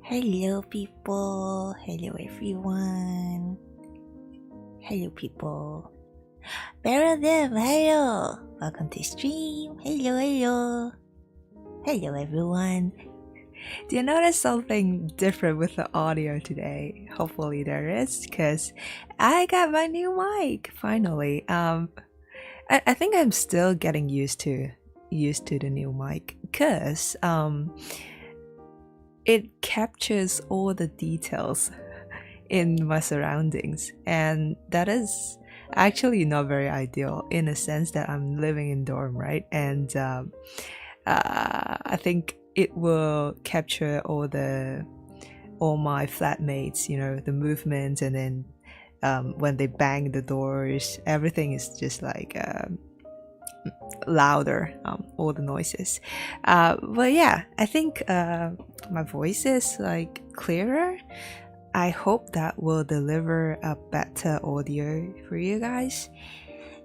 Hello, people. Hello, everyone. Hello, people. Better them. Hello. Welcome to stream. Hello, hello. Hello, everyone. Do you notice something different with the audio today? Hopefully there is, because I got my new mic finally. I think I'm still getting used to the new mic, because it captures all the details in my surroundings, and that is actually not very ideal in a sense that I'm living in dorm, right? And I think it will capture all my flatmates, the movements, and then when they bang the doors, everything is just like louder, all the noises. But yeah, I think my voice is like clearer. I hope that will deliver a better audio for you guys.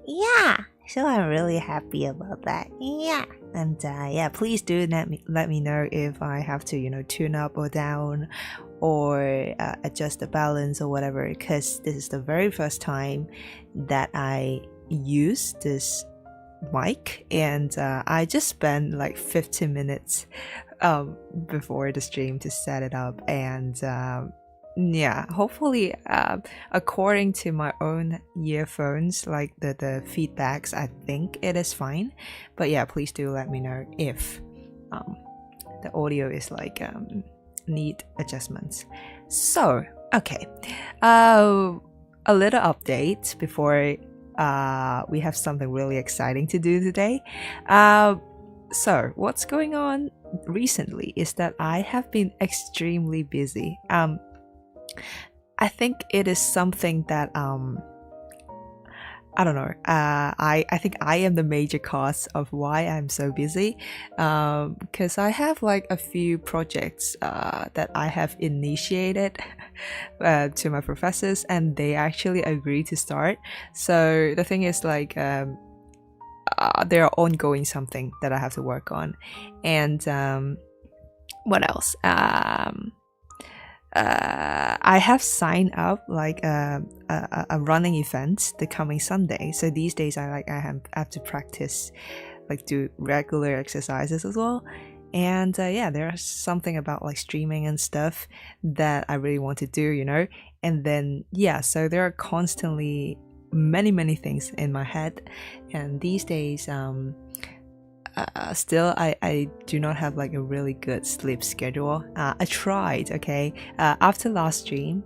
Yeah, so I'm really happy about that. Yeah, and yeah, please do let me know if I have to tune up or down, or adjust the balance or whatever, because this is the very first time that I use this mic, and I just spent like 15 minutes before the stream to set it up, and yeah, hopefully according to my own earphones, like the feedbacks, I think it is fine. But yeah, please do let me know if the audio is like need adjustments. So okay, a little update before we have something really exciting to do today. So what's going on recently is that I have been extremely busy. I think it is something that I don't know. I think I am the major cause of why I'm so busy, because I have like a few projects that I have initiated to my professors, and they actually agreed to start. So the thing is like they are ongoing something that I have to work on, and what else? I have signed up like a running event the coming Sunday. So these days I have to practice, like do regular exercises as well. And yeah, there's something about like streaming and stuff that I really want to do. And then yeah, so there are constantly many things in my head, and these days still I do not have like a really good sleep schedule. I tried, okay, after last stream,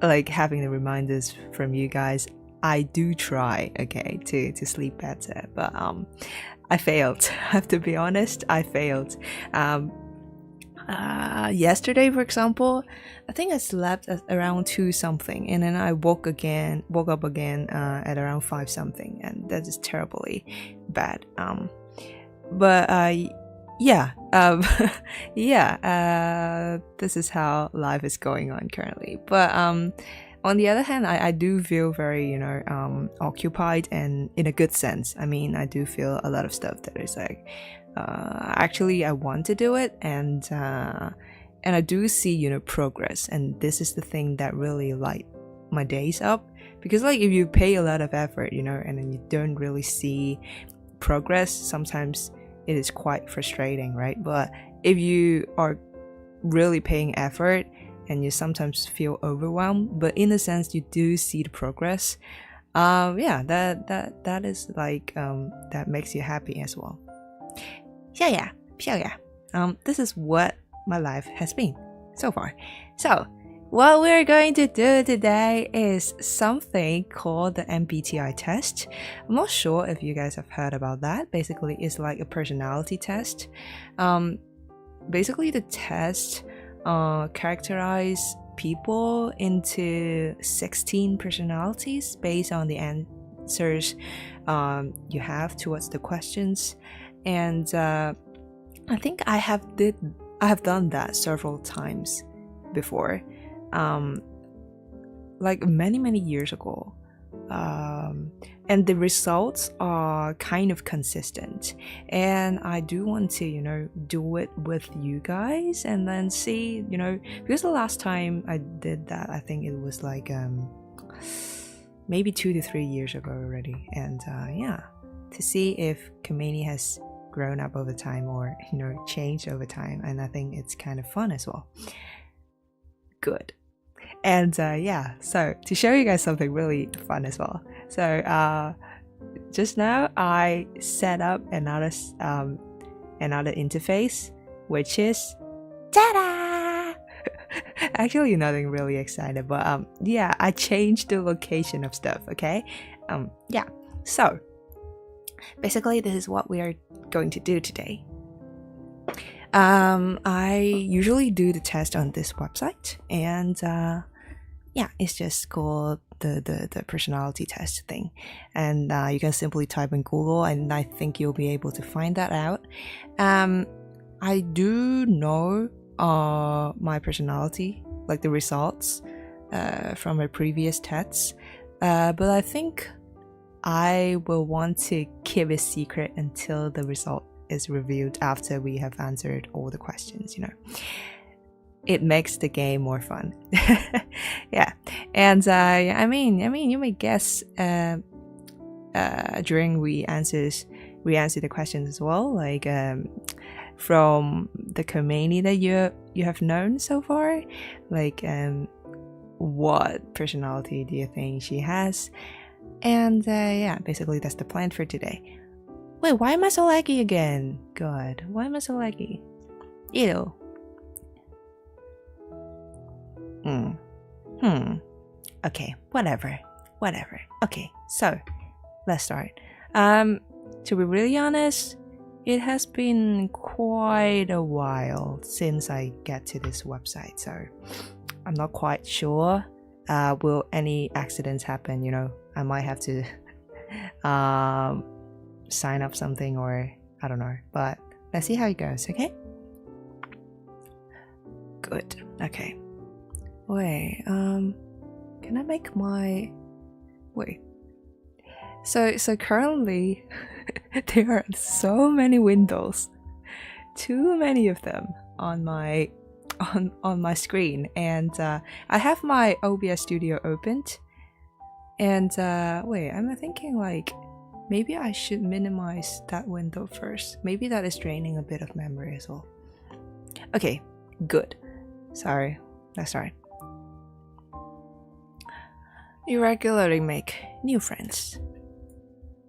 like having the reminders from you guys, I do try, okay, to sleep better, but I failed. I have to be honest, I failed. Yesterday, for example, I think I slept at around 2 something, and then I woke up again at around 5 something, and that is terribly bad. But yeah, yeah, this is how life is going on currently. But on the other hand, I do feel very occupied, and in a good sense. I mean, I do feel a lot of stuff that is like actually I want to do it, and I do see progress, and this is the thing that really light my days up, because like if you pay a lot of effort and then you don't really see progress, sometimes it is quite frustrating, right? But if you are really paying effort and you sometimes feel overwhelmed, but in a sense you do see the progress, yeah, that is like that makes you happy as well. Yeah. This is what my life has been so far. So what we're going to do today is something called the MBTI test. I'm not sure if you guys have heard about that. Basically, it's like a personality test. Basically, the test characterize people into 16 personalities based on the answers you have towards the questions. And I think I have done that several times before. Like many years ago, and the results are kind of consistent, and I do want to do it with you guys and then see, because the last time I did that, I think it was like maybe 2 to 3 years ago already, and yeah, to see if Komeini has grown up over time or changed over time, and I think it's kind of fun as well. Good. And yeah, so to show you guys something really fun as well. So just now I set up another interface, which is ta-da! Actually nothing really exciting, but yeah, I changed the location of stuff, okay? Yeah, so basically this is what we are going to do today. I usually do the test on this website, and yeah, it's just called the personality test thing, and you can simply type in Google, and I think you'll be able to find that out. I do know my personality, like the results from my previous tests, but I think I will want to keep it secret until the result is revealed after we have answered all the questions. It makes the game more fun. Yeah, and I mean you may guess during we answer the questions as well, like from the Komeini that you have known so far, like what personality do you think she has, and yeah, basically that's the plan for today. Wait, why am I so laggy again? God, why am I so laggy? Ew. Okay, whatever. Okay, so let's start. To be really honest, it has been quite a while since I get to this website, so I'm not quite sure. Will any accidents happen? I might have to sign up something, or I don't know, but let's see how it goes. Okay, good. Okay, wait, can I make my so currently there are so many windows, too many of them on my screen, and I have my OBS studio opened, and wait, I'm thinking like maybe I should minimize that window first. Maybe that is draining a bit of memory as well. Okay, good. Sorry, let's start. You regularly make new friends.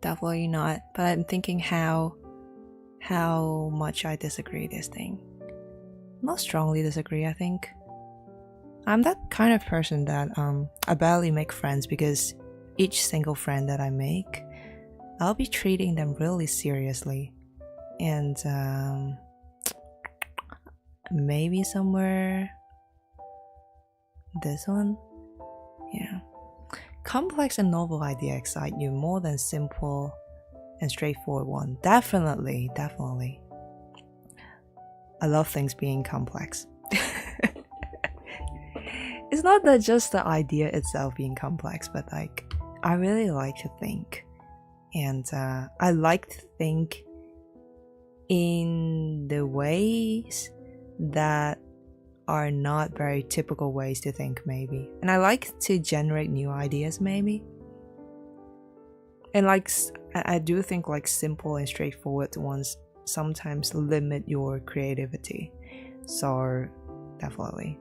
Definitely not, but I'm thinking how much I disagree this thing. Not strongly disagree, I think. I'm that kind of person that I barely make friends, because each single friend that I make, I'll be treating them really seriously, and maybe somewhere this one, yeah. Complex and novel idea excite you more than simple and straightforward one. Definitely. I love things being complex. It's not that just the idea itself being complex, but like I really like to think. And I like to think in the ways that are not very typical ways to think, maybe. And I like to generate new ideas, maybe. And like I do think like simple and straightforward ones sometimes limit your creativity. So definitely.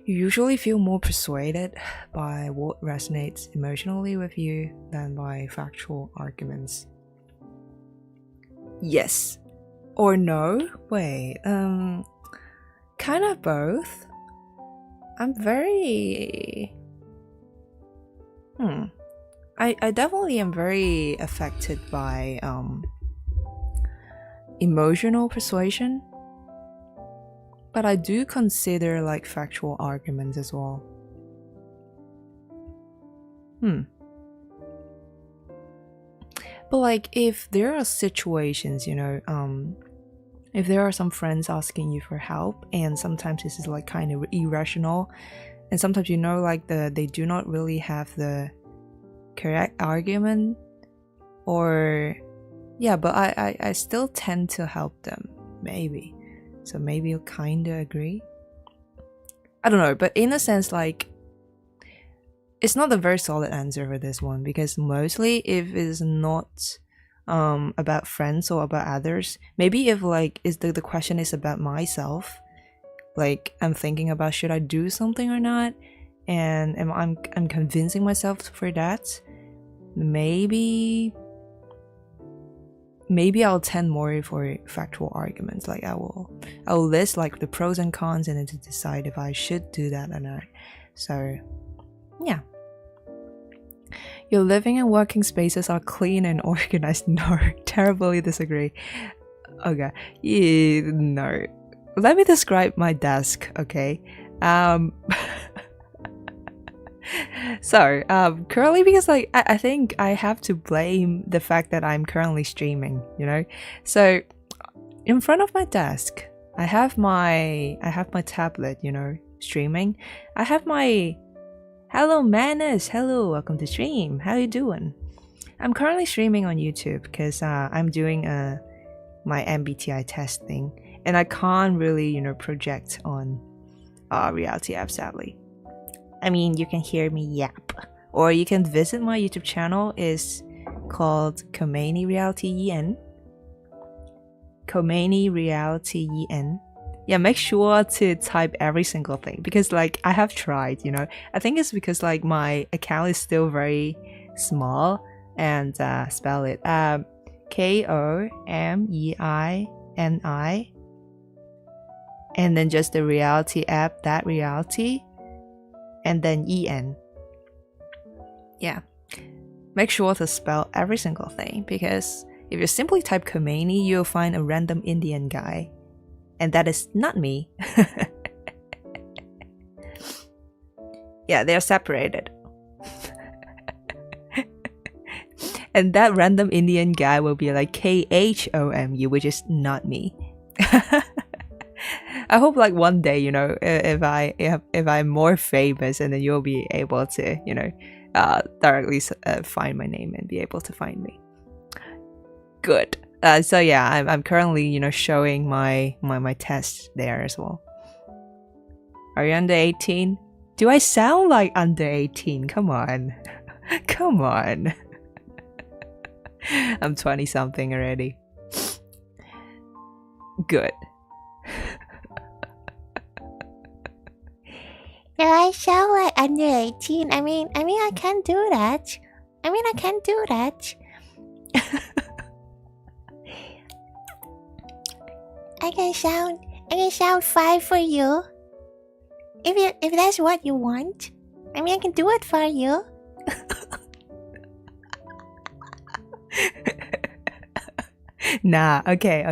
You usually feel more persuaded by what resonates emotionally with you than by factual arguments. Yes or no? Wait, kind of both. I'm very... I definitely am very affected by emotional persuasion, but I do consider like factual arguments as well. But like if there are situations, if there are some friends asking you for help, and sometimes this is like kind of irrational, and sometimes like they do not really have the correct argument, or yeah, but I still tend to help them, maybe. So maybe you kinda agree. I don't know, but in a sense, like, it's not a very solid answer for this one, because mostly if it's not about friends or about others, maybe if like is the question is about myself, like I'm thinking about should I do something or not, and I'm convincing myself for that, maybe I'll tend more for factual arguments. Like I'll list like the pros and cons and then to decide if I should do that or not. So yeah. Your living and working spaces are clean and organized. No, terribly disagree. Okay, yeah, no. Let me describe my desk, okay? So, currently, because like I think I have to blame the fact that I'm currently streaming, you know? So, in front of my desk, I have my tablet, you know, streaming. I have my hello Manus, hello, welcome to stream. How you doing? I'm currently streaming on YouTube because I'm doing my MBTI testing, and I can't really, you know, project on reality app, sadly. I mean, you can hear me yap, or you can visit my YouTube channel. Is called Komeini Reality En. Komeini Reality En. Yeah, make sure to type every single thing, because like I have tried, you know. I think it's because like my account is still very small, and spell it Komeini, and then just the reality app, that reality, and then en. Yeah, make sure to spell every single thing, because if you simply type Komeini, you'll find a random Indian guy, and that is not me. Yeah, they're separated. And that random Indian guy will be like KHOMU, which is not me. I hope like one day, you know, if I'm more famous, and then you'll be able to, you know, directly find my name and be able to find me. Good. So yeah, I'm currently, you know, showing my test there as well. Are you under 18? Do I sound like under 18? Come on. Come on. I'm 20 something already. Good. Do I sound like under 18? I mean, I can't do that. I can't do that. I can sound 5 for you. If that's what you want. I mean, I can do it for you. Nah, okay.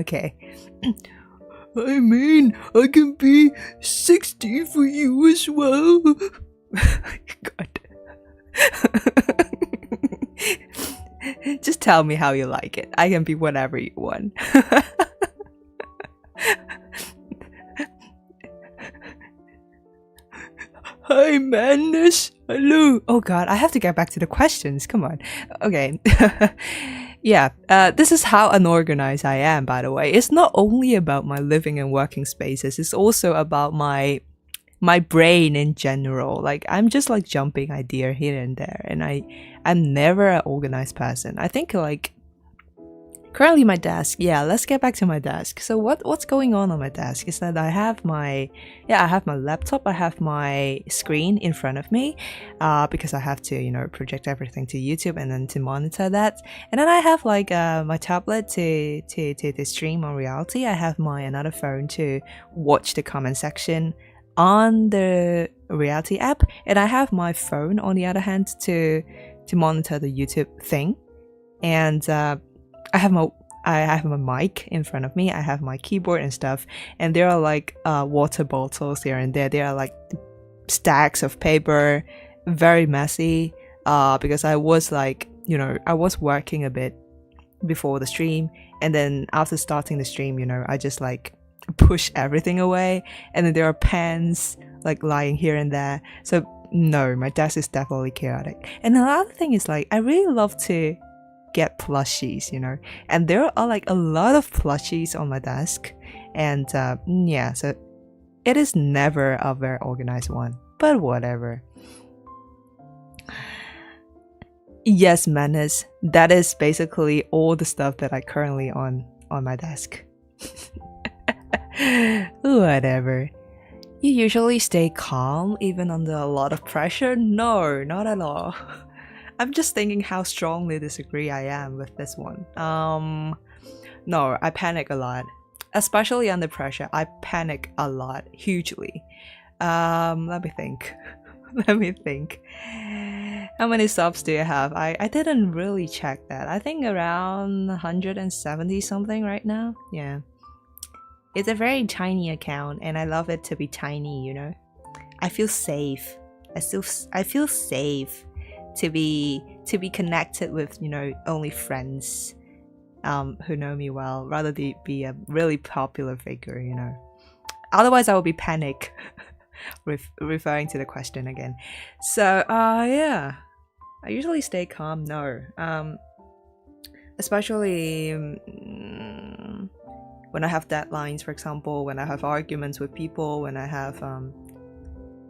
I mean, I can be 60 for you as well. God. Just tell me how you like it. I can be whatever you want. Hi, Madness. Hello. Oh God, I have to get back to the questions. Come on. Okay. Yeah, this is how unorganized I am, by the way. It's not only about my living and working spaces, it's also about my brain in general. Like, I'm just like jumping idea here and there, and I'm never an organized person. I think like currently my desk, yeah, let's get back to my desk. So what's going on my desk is that I have my laptop, I have my screen in front of me, because I have to, you know, project everything to YouTube and then to monitor that. And then I have like my tablet to stream on reality. I have my another phone to watch the comment section on the reality app, and I have my phone on the other hand to monitor the YouTube thing. And I have my mic in front of me, I have my keyboard and stuff, and there are like water bottles here and there. There are like stacks of paper, very messy, because I was like, you know, I was working a bit before the stream, and then after starting the stream, you know, I just like push everything away, and then there are pens like lying here and there. So no, my desk is definitely chaotic. And another thing is like I really love to get plushies, you know, and there are like a lot of plushies on my desk, and yeah, so it is never a very organized one, but whatever. Yes, Menace, that is basically all the stuff that I currently on my desk. Whatever. You usually stay calm even under a lot of pressure? No, not at all. I'm just thinking how strongly disagree I am with this one. No, I panic a lot. Especially under pressure, I panic a lot, hugely. Let me think. Let me think. How many subs do you have? I didn't really check that. I think around 170 something right now. Yeah. It's a very tiny account and I love it to be tiny, you know. I feel safe. I feel safe to be connected with, you know, only friends who know me well, rather than be a really popular figure, you know. Otherwise I will be panic. Referring to the question again. So yeah, I usually stay calm. No, especially when I have deadlines, for example, when I have arguments with people, when I have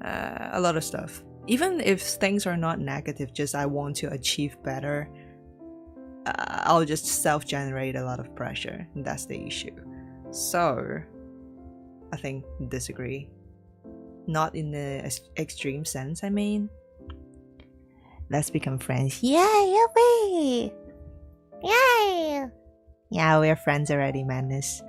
a lot of stuff. Even if things are not negative, just I want to achieve better, I'll just self-generate a lot of pressure, and that's the issue. So I think disagree. Not in the extreme sense, I mean. Let's become friends. Yay, yippee! Yay! Yeah, we're friends already, Madness.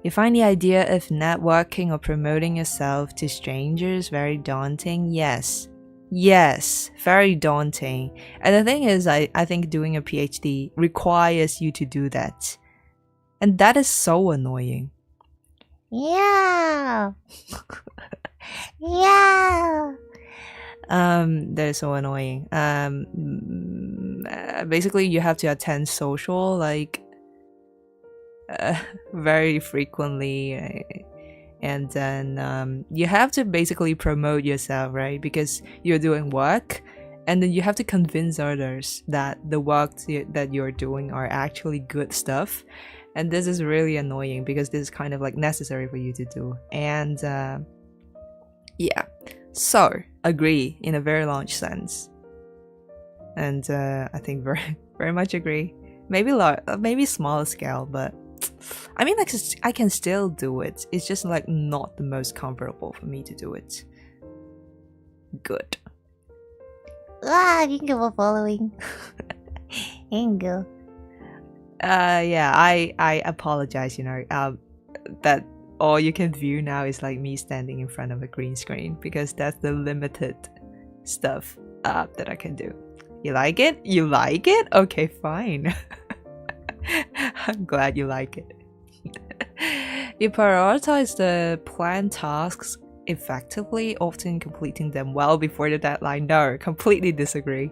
You find the idea of networking or promoting yourself to strangers very daunting? Yes. Yes, very daunting. And the thing is, I think doing a PhD requires you to do that. And that is so annoying. Yeah. Yeah. That is so annoying. Basically you have to attend social like very frequently, and then you have to basically promote yourself, right? Because you're doing work, and then you have to convince others that the work that you're doing are actually good stuff. And this is really annoying because this is kind of like necessary for you to do. And yeah, so agree in a very large sense. And I think very much agree. Maybe smaller scale, but I mean, like, I can still do it. It's just like not the most comfortable for me to do it. Good. Thank you for following. Thank you. Yeah, I apologize, you know, that all you can view now is like me standing in front of a green screen, because that's the limited stuff that I can do. You like it? You like it? Okay, fine. I'm glad you like it. You prioritize the planned tasks effectively, often completing them well before the deadline. No, completely disagree.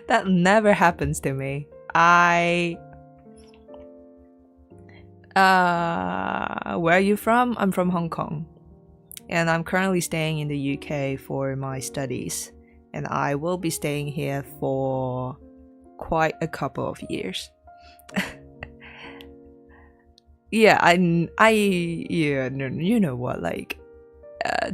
That never happens to me. Where are you from? I'm from Hong Kong, and I'm currently staying in the UK for my studies, and I will be staying here for quite a couple of years. Yeah, you know what, like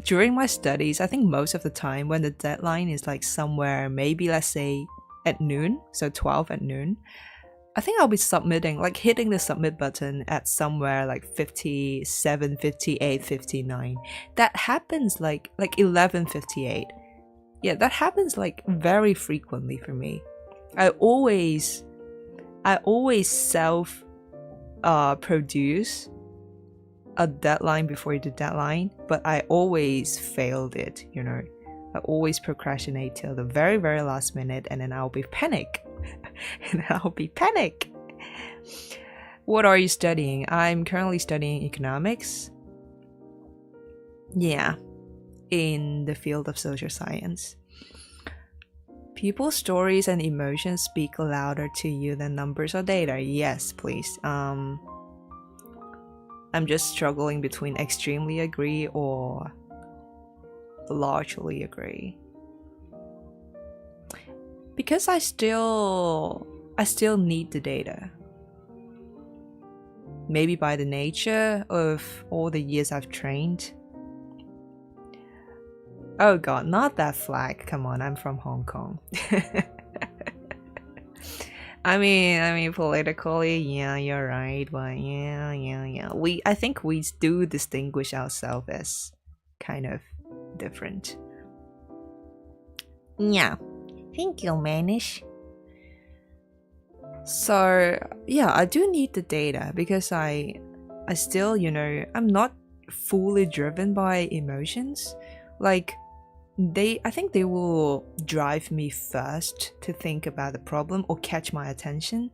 during my studies, I think most of the time when the deadline is like somewhere, maybe let's say at noon, so 12 at noon, I think I'll be submitting, like hitting the submit button at somewhere like 57, 58, 59. That happens like 11:58. Yeah, that happens like very frequently for me. I always self produce a deadline before the deadline, but I always failed it, you know. I always procrastinate till the very, very last minute, and then I'll be panic. What are you studying? I'm currently studying economics. Yeah, in the field of social science. People's stories and emotions speak louder to you than numbers or data. Yes, please. I'm just struggling between extremely agree or largely agree. Because I still need the data. Maybe by the nature of all the years I've trained. Oh god, not that flag. Come on, I'm from Hong Kong. I mean, politically, yeah, you're right, but yeah. I think we do distinguish ourselves as kind of different. Yeah. Thank you, Manish. So yeah, I do need the data because I still, I'm not fully driven by emotions. Like I think they will drive me first to think about the problem or catch my attention.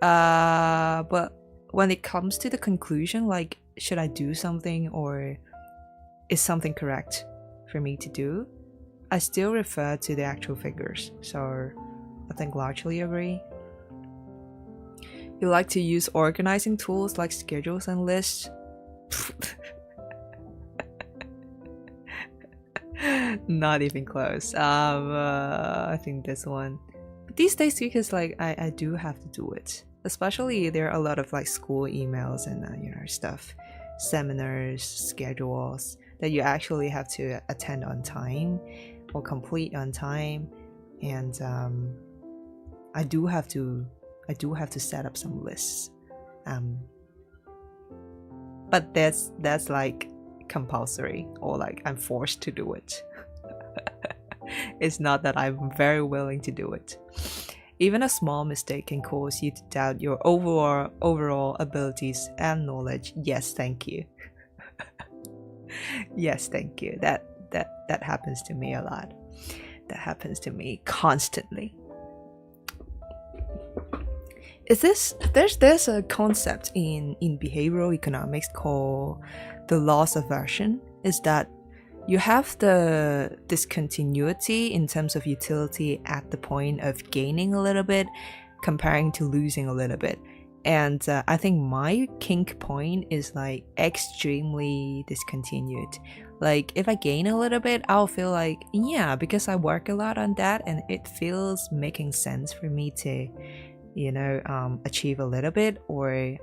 But when it comes to the conclusion, like should I do something or is something correct for me to do, I still refer to the actual figures. So I think largely agree. You like to use organizing tools like schedules and lists? Not even close. I think this one. But these days, because like I do have to do it. Especially there are a lot of like school emails and stuff, seminars, schedules that you actually have to attend on time or complete on time, and I do have to set up some lists. But that's like compulsory or like I'm forced to do it. It's not that I'm very willing to do it. Even a small mistake can cause you to doubt your overall abilities and knowledge. Yes, thank you. Yes, thank you. That happens to me a lot. That happens to me constantly. There's a concept in behavioral economics called the loss aversion. Is that you have the discontinuity in terms of utility at the point of gaining a little bit comparing to losing a little bit. And I think my kink point is like extremely discontinued. Like if I gain a little bit, I'll feel like, yeah, because I work a lot on that and it feels making sense for me to achieve a little bit or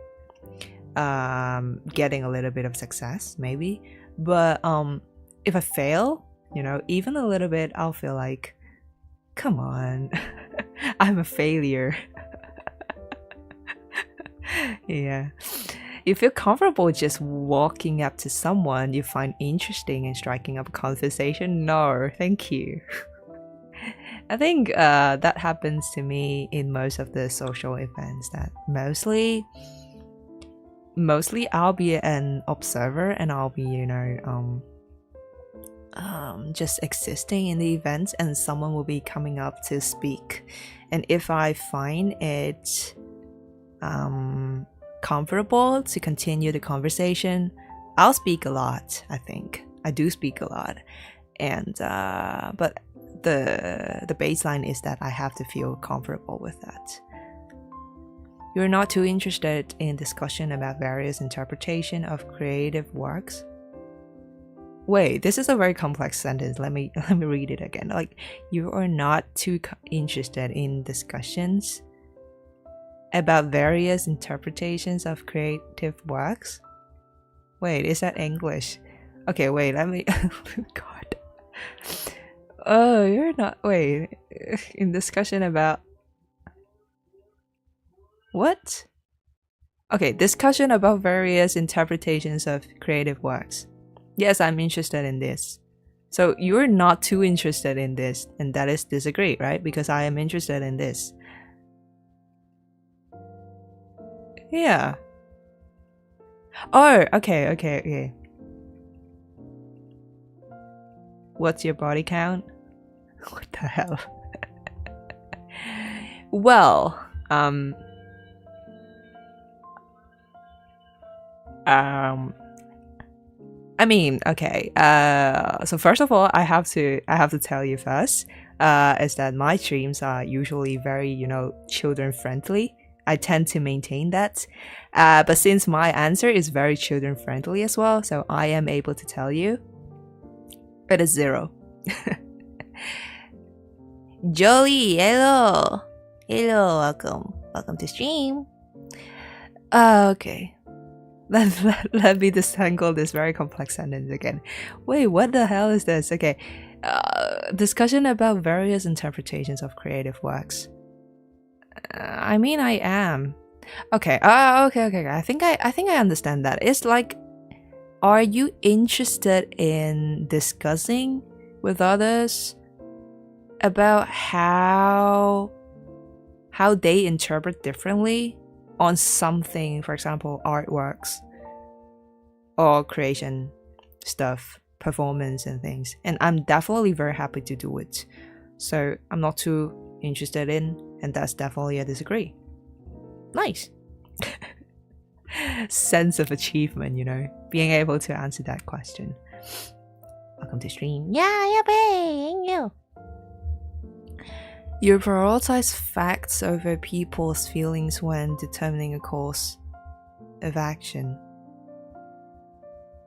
getting a little bit of success maybe. But if I fail, even a little bit, I'll feel like, come on, I'm a failure. Yeah. You feel comfortable just walking up to someone you find interesting and striking up a conversation? No, thank you. I think that happens to me in most of the social events. That mostly I'll be an observer and I'll be just existing in the event, and someone will be coming up to speak. And if I find it comfortable to continue the conversation, I'll speak a lot. I think I do speak a lot, and but the baseline is that I have to feel comfortable with that. You're not too interested in discussion about various interpretation of creative works? Wait, this is a very complex sentence. Let me read it again. Like, you are not too interested in discussions about various interpretations of creative works? Wait, is that English? Okay, wait, let me... God. Oh, you're not... Wait, in discussion about... What? Okay, discussion about various interpretations of creative works. Yes, I'm interested in this. So you're not too interested in this, and that is disagree, right? Because I am interested in this. Yeah. Oh, okay. What's your body count? What the hell? Well, I mean, okay. So first of all, I have to tell you first, is that my streams are usually very, children friendly. I tend to maintain that. But since my answer is very children friendly as well, so I am able to tell you, It is 0. Jolie, hello. Hello, welcome to stream. Okay. Let me disentangle this very complex sentence again. Wait, what the hell is this? Okay. Discussion about various interpretations of creative works. I mean, I am. Okay. Okay. I think I understand that. It's like, are you interested in discussing with others about how they interpret differently on something, for example, artworks or creation stuff, performance and things? And I'm definitely very happy to do it. So I'm not too interested in, and that's definitely a disagree. Nice. Sense of achievement, being able to answer that question. Welcome to stream. Yeah, thank you. You prioritize facts over people's feelings when determining a course of action.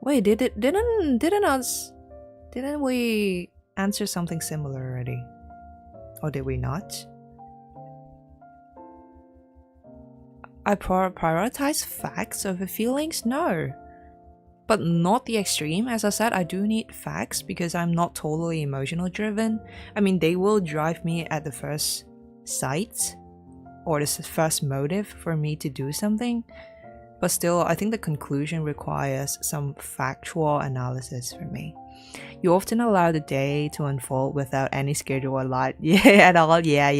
Wait, didn't we answer something similar already? Or did we not? I prioritize facts over feelings? No. But not the extreme. As I said, I do need facts because I'm not totally emotional driven. I mean, they will drive me at the first sight or the first motive for me to do something. But still, I think the conclusion requires some factual analysis for me. You often allow the day to unfold without any schedule or light at all. Yeah.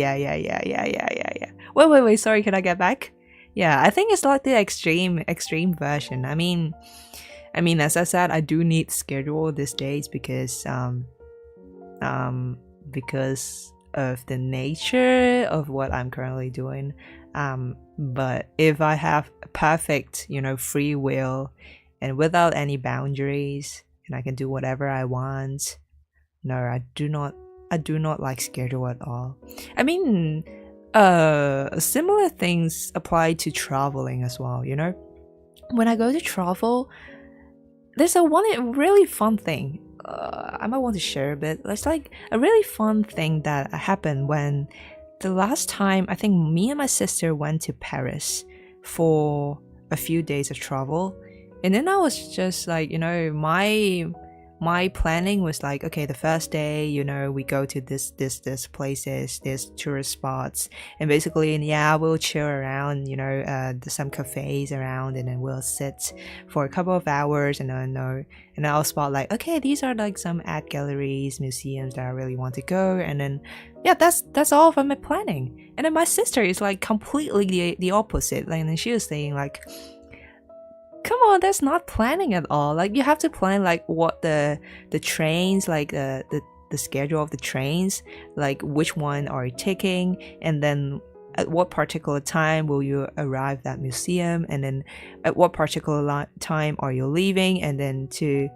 Wait, sorry, can I get back? Yeah, I think it's like the extreme version. I mean, as I said, I do need schedule these days because of the nature of what I'm currently doing. But if I have perfect, free will and without any boundaries, and I can do whatever I want, no, I do not like schedule at all. I mean, similar things apply to traveling as well. When I go to travel, there's a really fun thing. I might want to share a bit. It's like a really fun thing that happened when the last time I think me and my sister went to Paris for a few days of travel. And then I was just like, my planning was like, okay, the first day, we go to this places, this tourist spots, and basically, we'll chill around, some cafes around, and then we'll sit for a couple of hours, and then I'll spot like, okay, these are like some art galleries, museums that I really want to go, and then that's all of my planning. And then my sister is like completely the opposite, like, and then she was saying like, come on, that's not planning at all. Like, you have to plan like what the trains, like the schedule of the trains, like which one are you taking, and then at what particular time will you arrive at museum, and then at what particular time are you leaving, and then to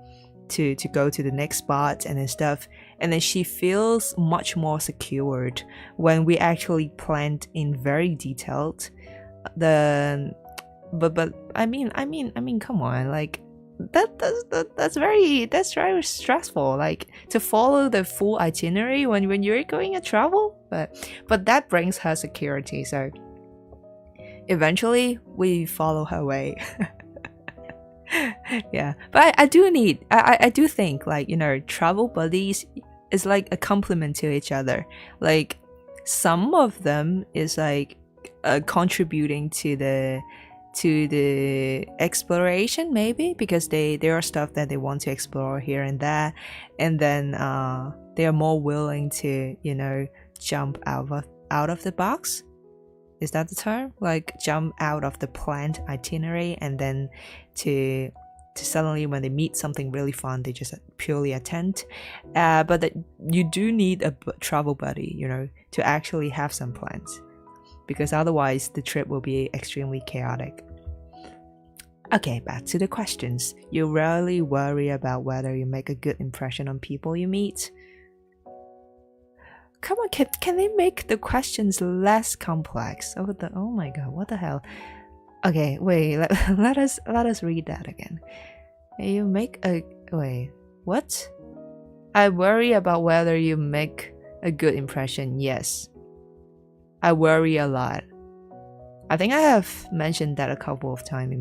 go to the next spot and then stuff. And then she feels much more secured when we actually planned in very detailed But I mean, come on, like that's very stressful, like to follow the full itinerary when you're going to travel. But that brings her security, so eventually we follow her way. Yeah, but I do think like, travel buddies is like a complement to each other. Like, some of them is like contributing to the exploration, maybe because there are stuff that they want to explore here and there, and then they are more willing to jump out of the box. Is that the term? Like, jump out of the planned itinerary, and then to suddenly when they meet something really fun, they just purely attend. But that you do need a travel buddy, to actually have some plans, because otherwise the trip will be extremely chaotic. Okay, back to the questions. You rarely worry about whether you make a good impression on people you meet. Come on, can they make the questions less complex? Oh my god, what the hell? Okay, wait, let us read that again. You make a... Wait, what? I worry about whether you make a good impression. Yes. I worry a lot. I think I have mentioned that a couple of times in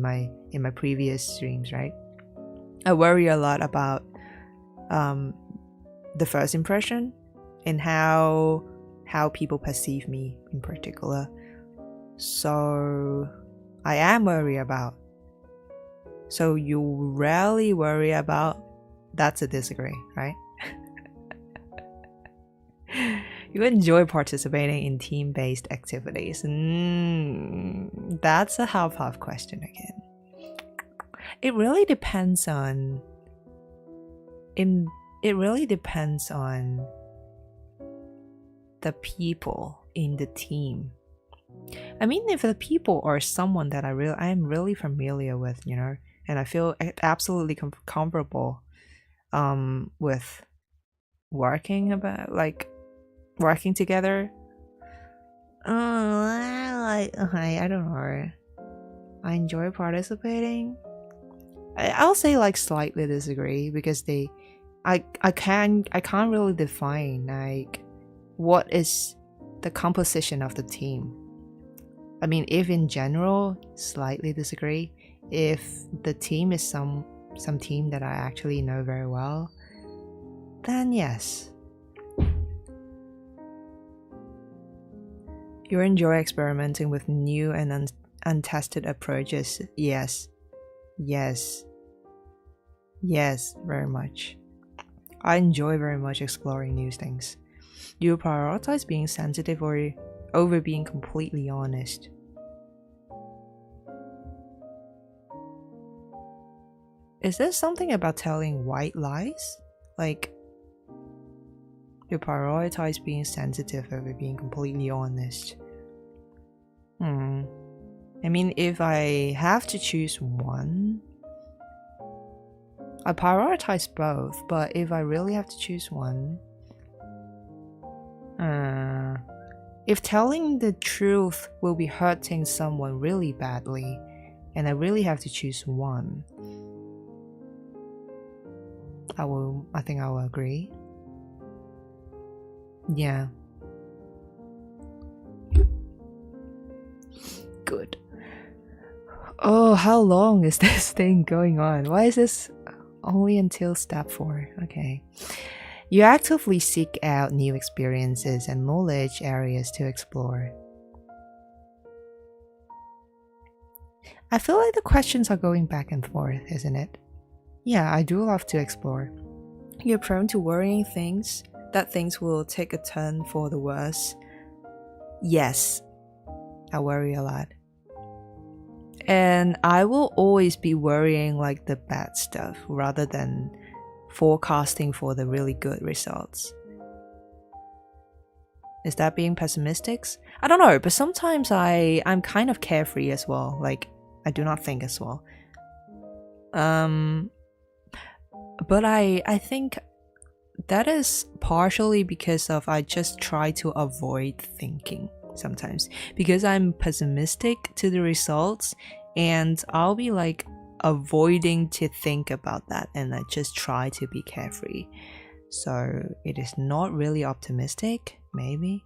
my previous streams, right? I worry a lot about the first impression and how people perceive me in particular. So I am worried about. So you rarely worry about. That's a disagree, right? You enjoy participating in team-based activities. That's a half-half question again. It really depends on the people in the team. I mean, if the people are someone that I'm really familiar with, you know, and I feel absolutely comfortable with working together. I don't know. I enjoy participating. I'll say like slightly disagree because I can't really define like what is the composition of the team. I mean, if in general, slightly disagree. If the team is some team that I actually know very well, then yes. You enjoy experimenting with new and untested approaches. Yes. Yes, very much. I enjoy very much exploring new things. Do you prioritize being sensitive or over being completely honest? Is there something about telling white lies? Like, you prioritize being sensitive over being completely honest. I mean, if I have to choose one, I prioritize both, but if I really have to choose one, if telling the truth will be hurting someone really badly, and I really have to choose one, I think I will agree. Yeah. Good. Oh, how long is this thing going on? Why is this only until step 4? Okay. You actively seek out new experiences and knowledge areas to explore. I feel like the questions are going back and forth, isn't it? Yeah, I do love to explore. You're prone to worrying that things will take a turn for the worse. Yes, I worry a lot. And I will always be worrying like the bad stuff rather than forecasting for the really good results. Is that being pessimistic? I don't know, but sometimes I'm kind of carefree as well. Like, I do not think as well. But I think that is partially because of I just try to avoid thinking sometimes because I'm pessimistic to the results, and I'll be like avoiding to think about that, and I just try to be carefree. So it is not really optimistic, maybe.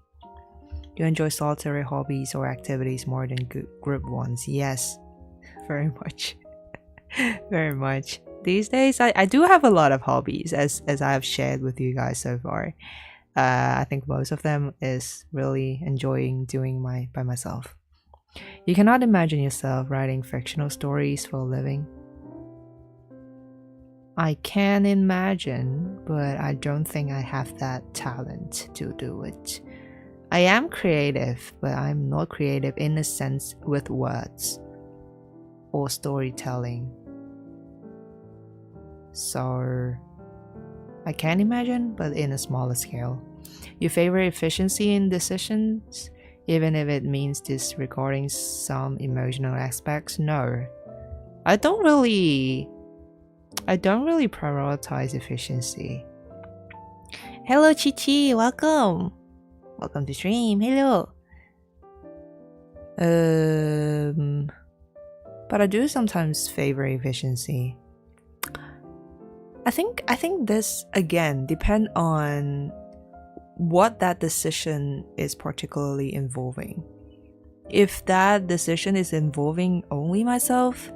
Do you enjoy solitary hobbies or activities more than group ones? Yes, very much. Very much. These days, I do have a lot of hobbies, as I have shared with you guys so far. I think most of them is really enjoying doing by myself. You cannot imagine yourself writing fictional stories for a living. I can imagine, but I don't think I have that talent to do it. I am creative, but I'm not creative in a sense with words or storytelling. So I can imagine, but in a smaller scale. You favor efficiency in decisions, even if it means disregarding some emotional aspects? No. I don't really prioritize efficiency. Hello Chichi, welcome. Welcome to stream. Hello. But I do sometimes favor efficiency. I think this again depend on what that decision is particularly involving. If that decision is involving only myself,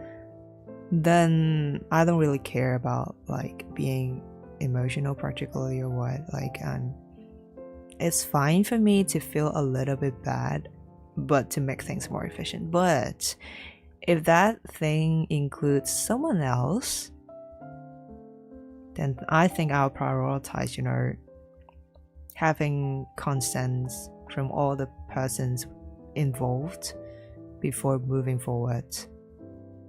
then I don't really care about like being emotional particularly or what. Like it's fine for me to feel a little bit bad, but to make things more efficient. But if that thing includes someone else, then I think I'll prioritize, having consent from all the persons involved before moving forward.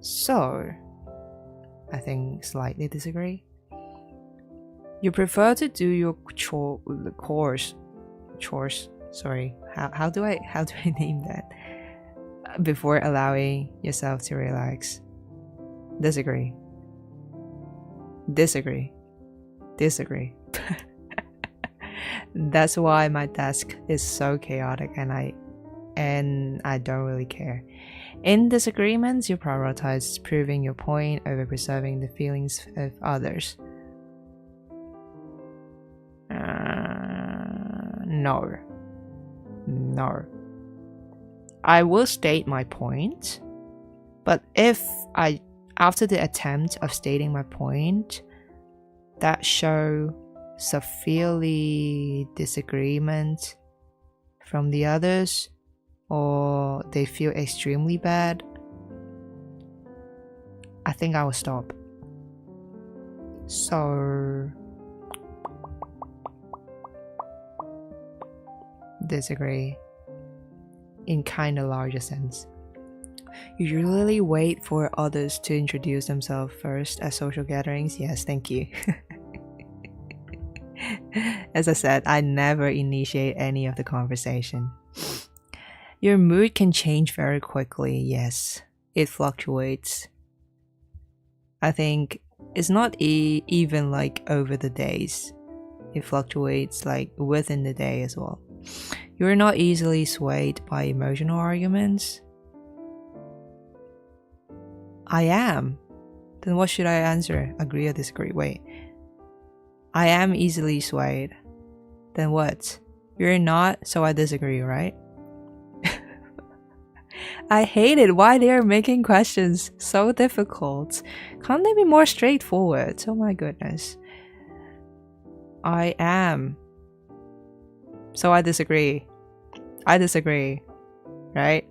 So, I think slightly disagree. You prefer to do your chores. Sorry, how do I name that? Before allowing yourself to relax. Disagree. That's why my desk is so chaotic and I don't really care. In disagreements, you prioritize proving your point over preserving the feelings of others. No. I will state my point, but if after the attempt of stating my point, that show severely disagreement from the others, or they feel extremely bad, I think I will stop. So, disagree in kind of larger sense. You usually wait for others to introduce themselves first at social gatherings. Yes, thank you. As I said, I never initiate any of the conversation. Your mood can change very quickly. Yes, it fluctuates. I think it's not even like over the days. It fluctuates like within the day as well. You're not easily swayed by emotional arguments. I am. Then what should I answer? Agree or disagree? Wait. I am easily swayed. Then what? You're not, so I disagree, right? I hate it. Why they are making questions so difficult. Can't they be more straightforward? Oh my goodness. I am. So I disagree. Right?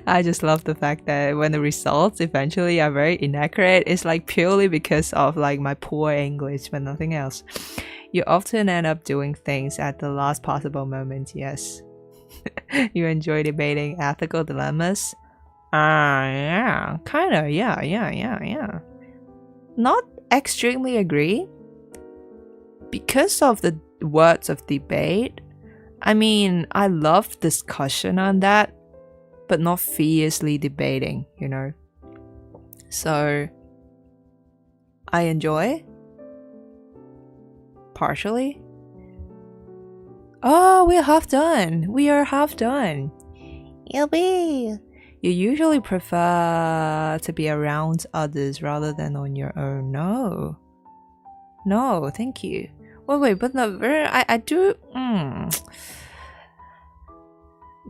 I just love the fact that when the results eventually are very inaccurate, it's like purely because of like my poor English, but nothing else. You often end up doing things at the last possible moment, yes. You enjoy debating ethical dilemmas? Yeah, kinda, yeah. Not extremely agree. Because of the words of debate, I mean, I love discussion on that, but not fiercely debating, So, I enjoy partially. Oh, we are half done. Yippee! You usually prefer to be around others rather than on your own. No, thank you. Wait, but no, I do.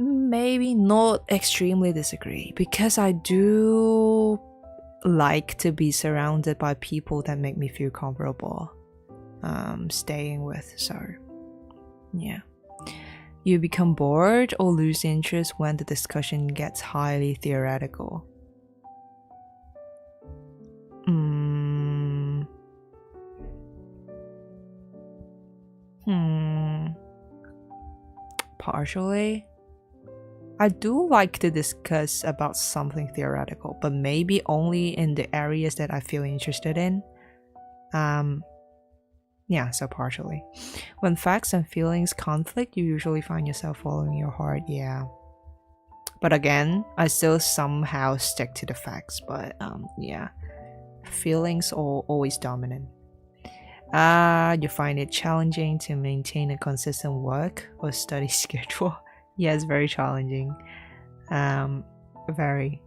Maybe not extremely disagree, because I do like to be surrounded by people that make me feel comfortable staying with. So yeah, you become bored or lose interest when the discussion gets highly theoretical. Partially. I do like to discuss about something theoretical, but maybe only in the areas that I feel interested in. Yeah, so partially. When facts and feelings conflict, you usually find yourself following your heart, yeah. But again, I still somehow stick to the facts, but yeah. Feelings are always dominant. You find it challenging to maintain a consistent work or study schedule. Yes, very challenging. Very.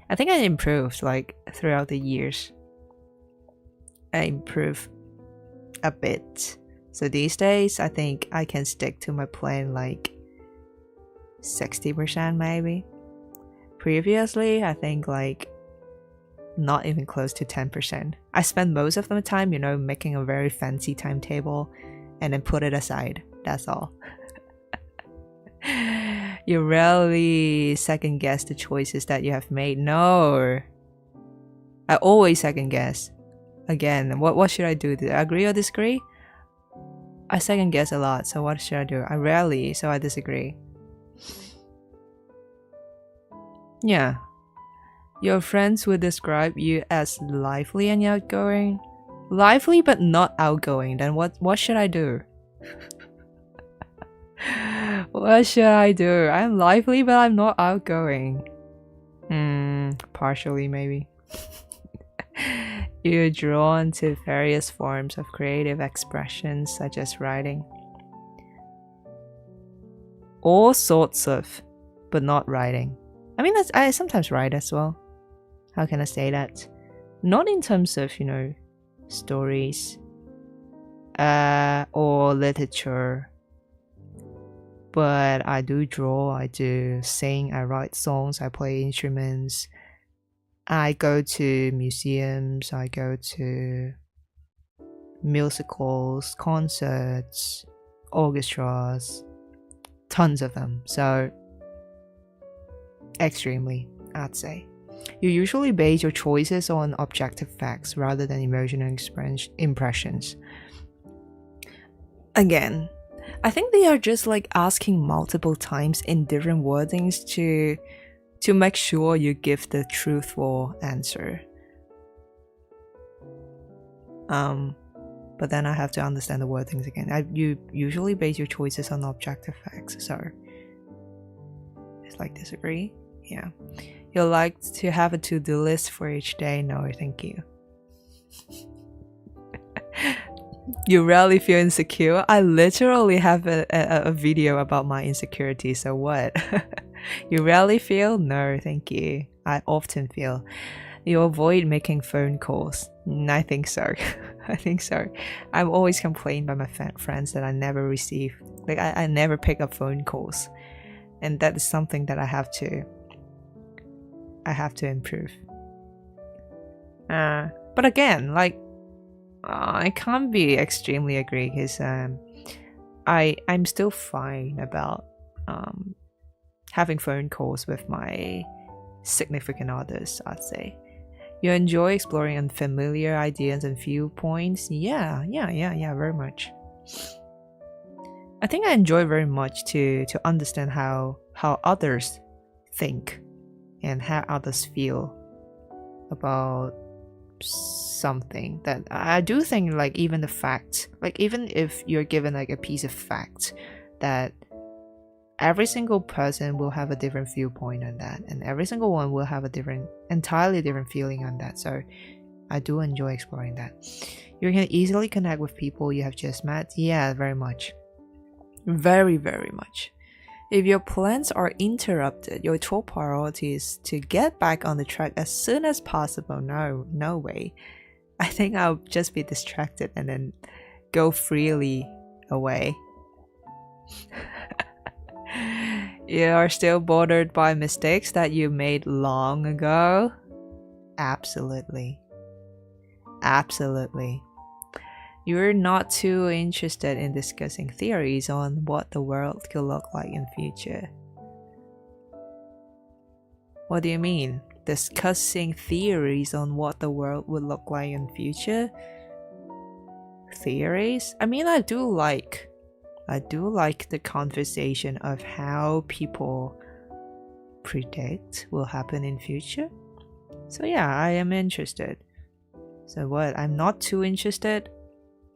I think I improved like throughout the years. I improved a bit. So these days, I think I can stick to my plan like 60% maybe. Previously, I think like not even close to 10%. I spend most of the time, making a very fancy timetable and then put it aside. That's all. You rarely second guess the choices that you have made. No. I always second guess. Again, what should I do? Did I agree or disagree? I second guess a lot, so what should I do? I rarely, so I disagree. Yeah. Your friends would describe you as lively and outgoing. Lively but not outgoing. Then what should I do? What should I do? I'm lively but I'm not outgoing. Partially maybe. You're drawn to various forms of creative expressions such as writing. All sorts of, but not writing. I mean, I sometimes write as well. How can I say that? Not in terms of, stories or literature. But I do draw, I do sing, I write songs, I play instruments. I go to museums, I go to musicals, concerts, orchestras, tons of them. So, extremely, I'd say. You usually base your choices on objective facts rather than emotional impressions. Again, I think they are just like asking multiple times in different wordings to make sure you give the truthful answer. But then I have to understand the wordings again. You usually base your choices on objective facts, so it's like disagree. Yeah. You like to have a to-do list for each day? No, thank you. You rarely feel insecure? I literally have a video about my insecurity, so what? You rarely feel? No, thank you. I often feel. You avoid making phone calls? I think so. I think so. I'm always complained by my friends that I never receive. Like, I never pick up phone calls. And that is something that I have to improve. But again, like, I can't be extremely agree because I'm still fine about having phone calls with my significant others, I'd say. You enjoy exploring unfamiliar ideas and viewpoints? Yeah, very much. I think I enjoy very much to understand how others think and how others feel about something. That I do think, like, even the fact, like, even if you're given like a piece of fact, that every single person will have a different viewpoint on that, and every single one will have a entirely different feeling on that. So I do enjoy exploring that. You can easily connect with people you have just met. Yeah, very much. Very, very much. If your plans are interrupted, your top priority is to get back on the track as soon as possible. No way. I think I'll just be distracted and then go freely away. You are still bothered by mistakes that you made long ago? Absolutely. Absolutely. You're not too interested in discussing theories on what the world could look like in future. What do you mean? Discussing theories on what the world would look like in future? Theories? I mean, I do like the conversation of how people predict will happen in future. So yeah, I am interested. So what? I'm not too interested?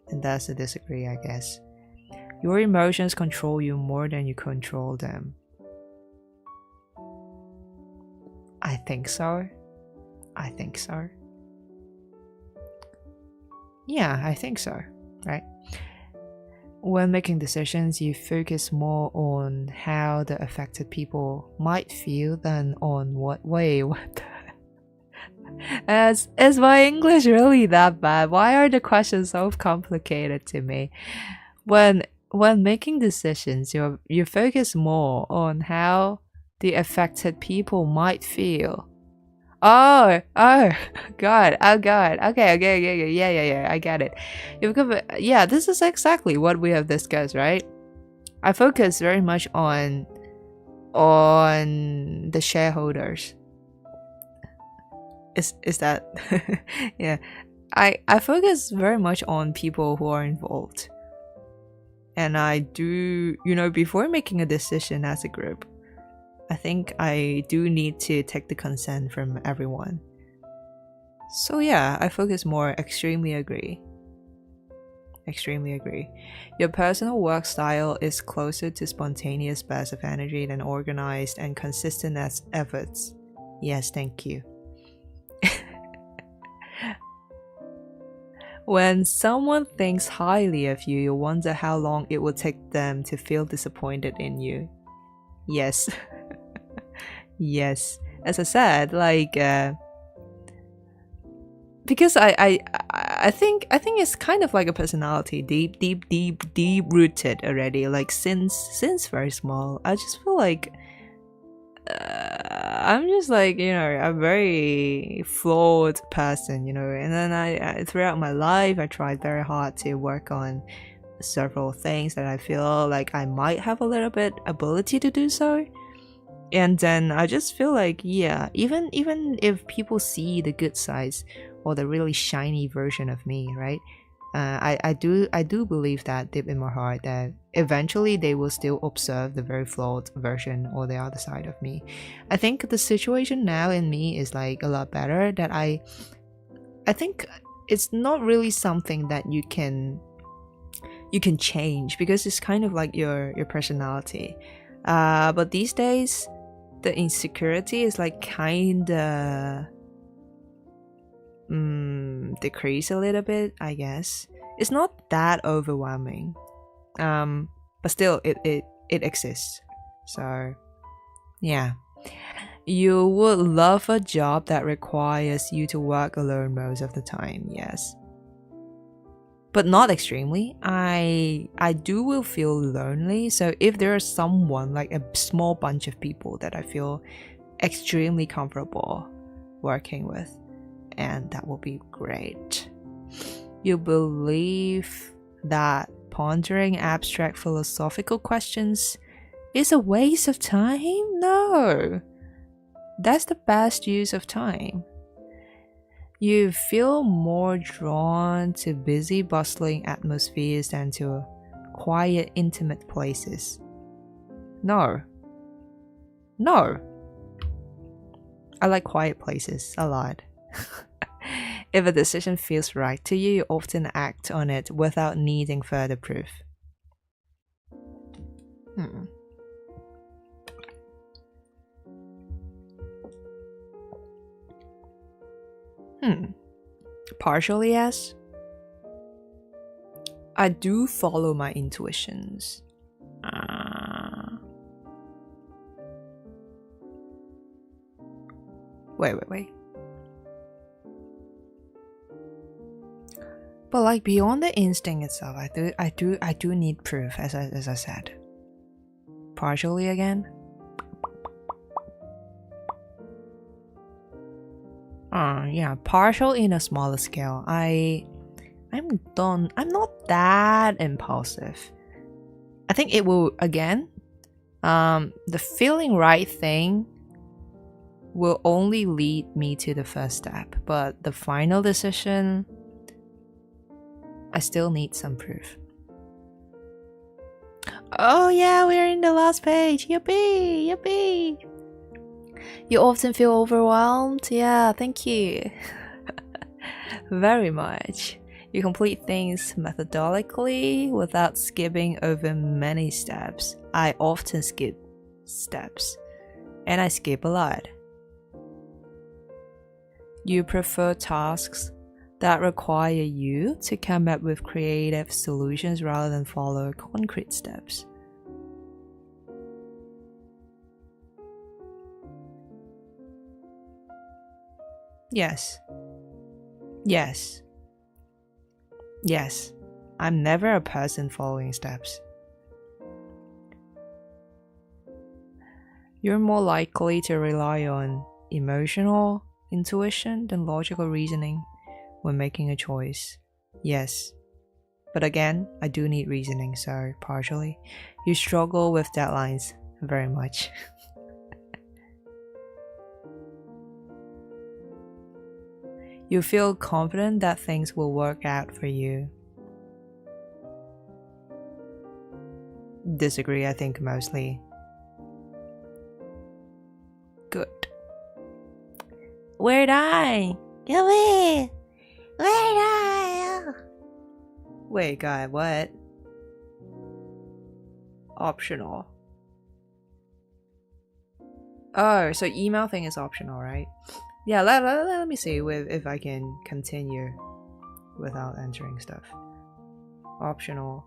And that's a disagree, I guess. Your emotions control you more than you control them. I think so. Yeah, I think so, right? When making decisions, you focus more on how the affected people might feel than on what Is my English really that bad? Why are the questions so complicated to me? When when making decisions, you focus more on how the affected people might feel. Oh, God, oh God. Okay, yeah, I get it. Yeah, this is exactly what we have discussed, right? I focus very much on the shareholders. Is that yeah. I focus very much on people who are involved. And I do, before making a decision as a group, I think I do need to take the consent from everyone. So yeah, I focus more. Extremely agree. Extremely agree. Your personal work style is closer to spontaneous bursts of energy than organized and consistent as efforts. Yes, thank you. When someone thinks highly of you, you wonder how long it will take them to feel disappointed in you. Yes. Yes. As I said, because I think it's kind of like a personality, deep rooted already. Like since very small, I just feel like I'm just like a very flawed person, and then I throughout my life I tried very hard to work on several things that I feel like I might have a little bit ability to do so. And then I just feel like, yeah, even if people see the good sides or the really shiny version of me, right? I do believe that deep in my heart that eventually they will still observe the very flawed version or the other side of me. I think the situation now in me is like a lot better. That I think it's not really something that you can change, because it's kind of like your personality. But these days the insecurity is like kinda decrease a little bit, I guess. It's not that overwhelming, but still it exists. So yeah, you would love a job that requires you to work alone most of the time. Yes, but not extremely. I do will feel lonely. So if there is someone, like a small bunch of people that I feel extremely comfortable working with, and that will be great. You believe that pondering abstract philosophical questions is a waste of time? No, that's the best use of time. You feel more drawn to busy, bustling atmospheres than to quiet, intimate places. No. No. I like quiet places a lot. If a decision feels right to you, you often act on it without needing further proof. Hmm. Partially, yes. I do follow my intuitions. Wait. But like beyond the instinct itself, I do need proof, as I said. Partially again. Yeah, partial in a smaller scale. I'm not that impulsive. I think it will again. The feeling right thing will only lead me to the first step, but the final decision, I still need some proof. Oh yeah, we're in the last page. Yippee! You often feel overwhelmed? Yeah, thank you. Very much. You complete things methodically without skipping over many steps. I often skip steps, and I skip a lot. You prefer tasks that require you to come up with creative solutions rather than follow concrete steps. Yes. Yes. Yes. I'm never a person following steps. You're more likely to rely on emotional intuition than logical reasoning when making a choice. Yes. But again, I do need reasoning, so partially. You struggle with deadlines very much. You feel confident that things will work out for you. Disagree, I think, mostly. Good. Where'd I? Come here. Where'd I? Wait, guy, what? Optional. Oh, so email thing is optional, right? Yeah, let me see if I can continue without entering stuff. Optional.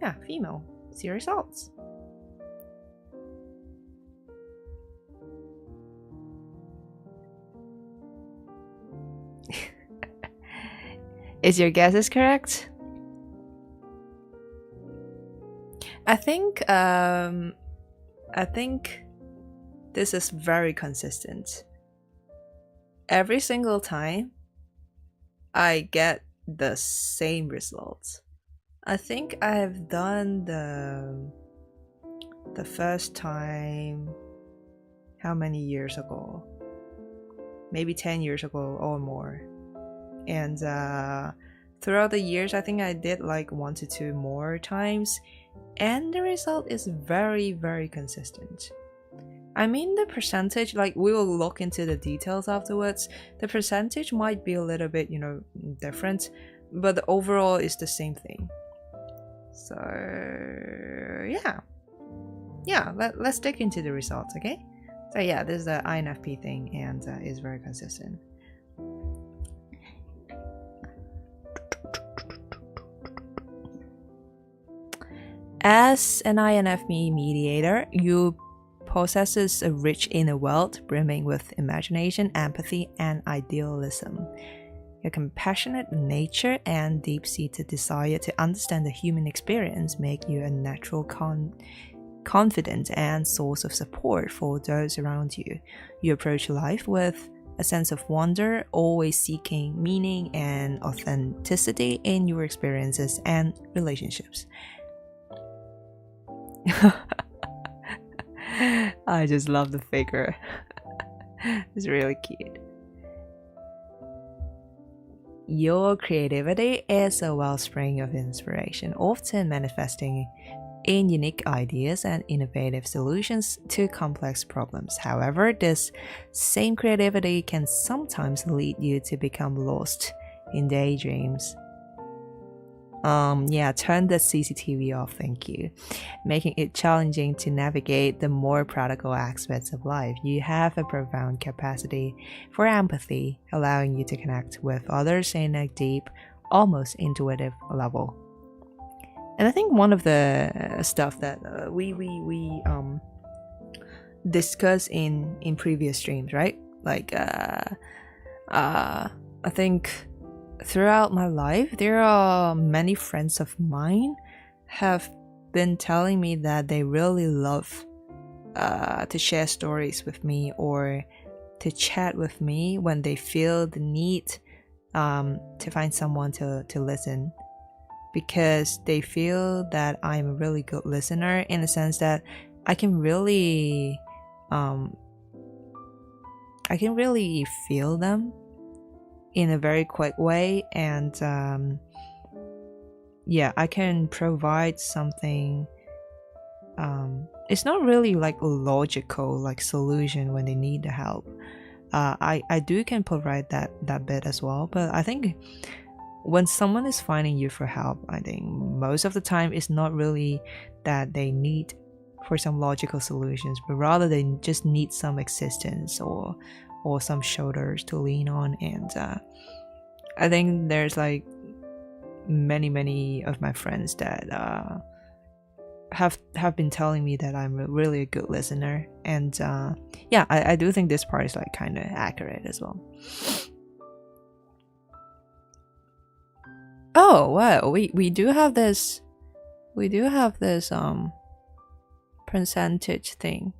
Yeah, female. See your results. Is your guess correct? I think this is very consistent. Every single time I get the same results. I think I have done the first time how many years ago? Maybe 10 years ago or more. And throughout the years, I think I did like 1 to 2 more times, and the result is very, very consistent. I mean, the percentage, like, we will look into the details afterwards. The percentage might be a little bit, different, but the overall is the same thing. So yeah, let's dig into the results, okay? So yeah, this is the INFP thing, and is very consistent. As an INFP mediator, you possesses a rich inner world brimming with imagination, empathy, and idealism. Your compassionate nature and deep-seated desire to understand the human experience make you a natural confidant and source of support for those around you. You approach life with a sense of wonder, always seeking meaning and authenticity in your experiences and relationships. I just love the figure. It's really cute. Your creativity is a wellspring of inspiration, often manifesting in unique ideas and innovative solutions to complex problems. However, this same creativity can sometimes lead you to become lost in daydreams. Yeah, turn the CCTV off, thank you. Making it challenging to navigate the more practical aspects of life. You have a profound capacity for empathy, allowing you to connect with others in a deep, almost intuitive level. And I think one of the stuff that we discussed in previous streams, right? Like I think throughout my life, there are many friends of mine have been telling me that they really love to share stories with me or to chat with me when they feel the need to find someone to listen, because they feel that I'm a really good listener, in the sense that I can really feel them in a very quick way, and yeah, I can provide something. It's not really like a logical like solution when they need the help. I do can provide that bit as well, but I think when someone is finding you for help, I think most of the time it's not really that they need for some logical solutions, but rather they just need some existence or some shoulders to lean on. And I think there's like many of my friends that have been telling me that I'm really a good listener, and yeah, I do think this part is like kind of accurate as well. Oh wow, we do have this percentage thing.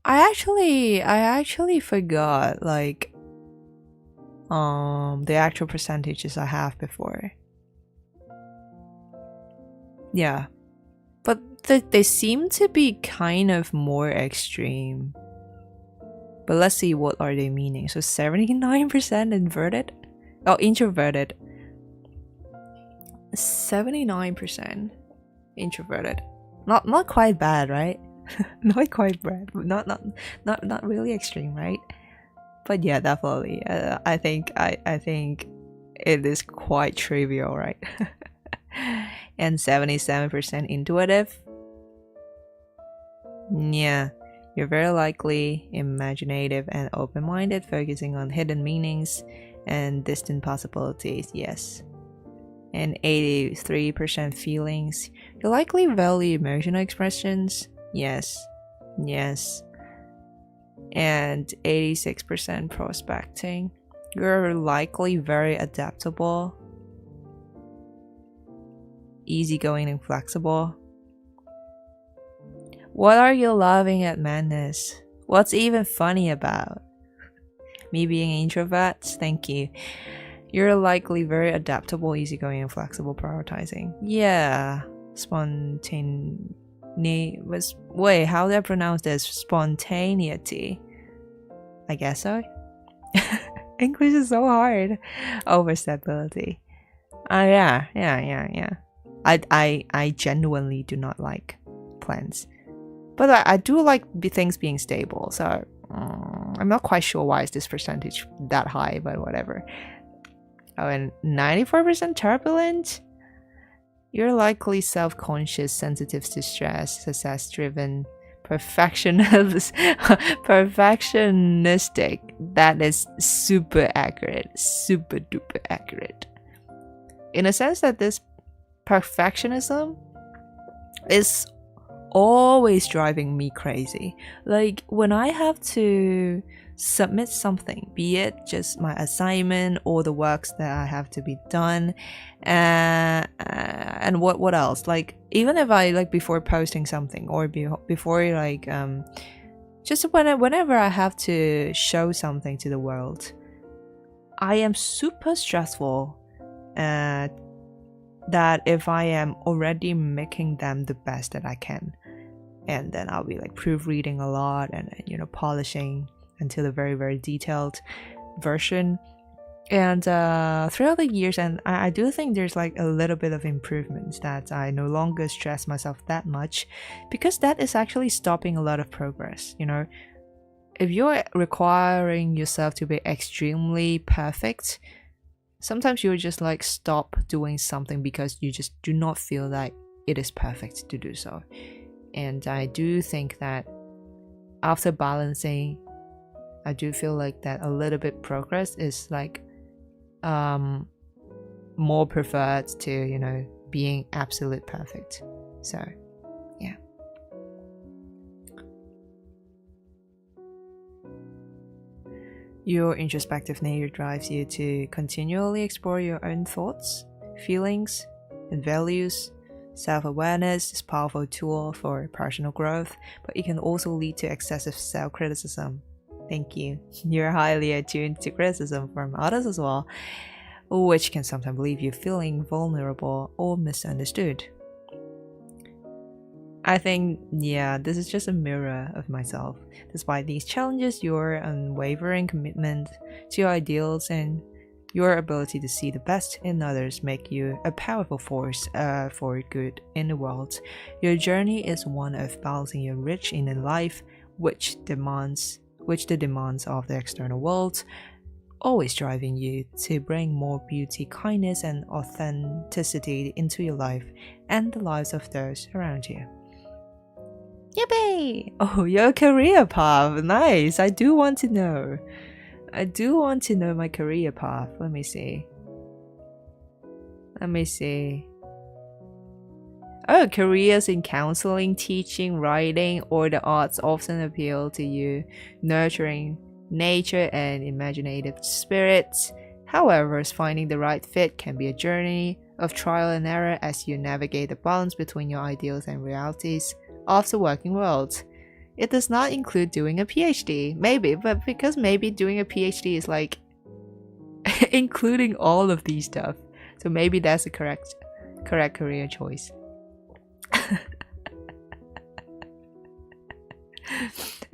I actually forgot like the actual percentages I have before. Yeah, but they seem to be kind of more extreme. But let's see, what are they meaning? So 79% inverted? Oh, introverted. 79% introverted. Not quite bad, right? Not quite bad. Not really extreme, right? But yeah, definitely. I think it is quite trivial, right? And 77% intuitive. Yeah, you're very likely imaginative and open-minded, focusing on hidden meanings and distant possibilities. Yes. And 83% feelings. You likely value emotional expressions. Yes. Yes. And 86% prospecting. You're likely very adaptable, easygoing and flexible. What are you laughing at, madness? What's even funny about me being an introvert? Thank you. You're likely very adaptable, easygoing, and flexible, prioritizing. Yeah, wait, how do I pronounce this? Spontaneity. I guess so. English is so hard. Overstability. Yeah. I genuinely do not like plans, but I do like things being stable. So I'm not quite sure why is this percentage that high, but whatever. Oh, and 94% turbulent. You're likely self-conscious, sensitive to stress, success-driven, perfectionistic. That is super accurate, super duper accurate. In a sense that this perfectionism is always driving me crazy. Like when I have to submit something, be it just my assignment or the works that I have to be done, and what else, like even if I like before posting something or before like just whenever I have to show something to the world, I am super stressful that if I am already making them the best that I can, and then I'll be like proofreading a lot and polishing until a very, very detailed version. And throughout the years, and I do think there's like a little bit of improvements, that I no longer stress myself that much, because that is actually stopping a lot of progress. If you're requiring yourself to be extremely perfect, sometimes you'll just like stop doing something because you just do not feel like it is perfect to do so. And I do think that after balancing, I do feel like that a little bit progress is like more preferred to being absolute perfect. So yeah. Your introspective nature drives you to continually explore your own thoughts, feelings, and values. Self-awareness is a powerful tool for personal growth, but it can also lead to excessive self-criticism. Thank you. You're highly attuned to criticism from others as well, which can sometimes leave you feeling vulnerable or misunderstood. I think, yeah, this is just a mirror of myself. Despite these challenges, your unwavering commitment to your ideals and your ability to see the best in others make you a powerful force for good in the world. Your journey is one of balancing your rich inner life, which the demands of the external world, always driving you to bring more beauty, kindness, and authenticity into your life and the lives of those around you. Yippee! Oh, your career path. Nice. I do want to know my career path. Let me see. Oh, careers in counseling, teaching, writing, or the arts often appeal to you, nurturing nature and imaginative spirits. However, finding the right fit can be a journey of trial and error as you navigate the balance between your ideals and realities of the working world. It does not include doing a PhD, maybe, but because maybe doing a PhD is like including all of these stuff. So maybe that's the correct career choice.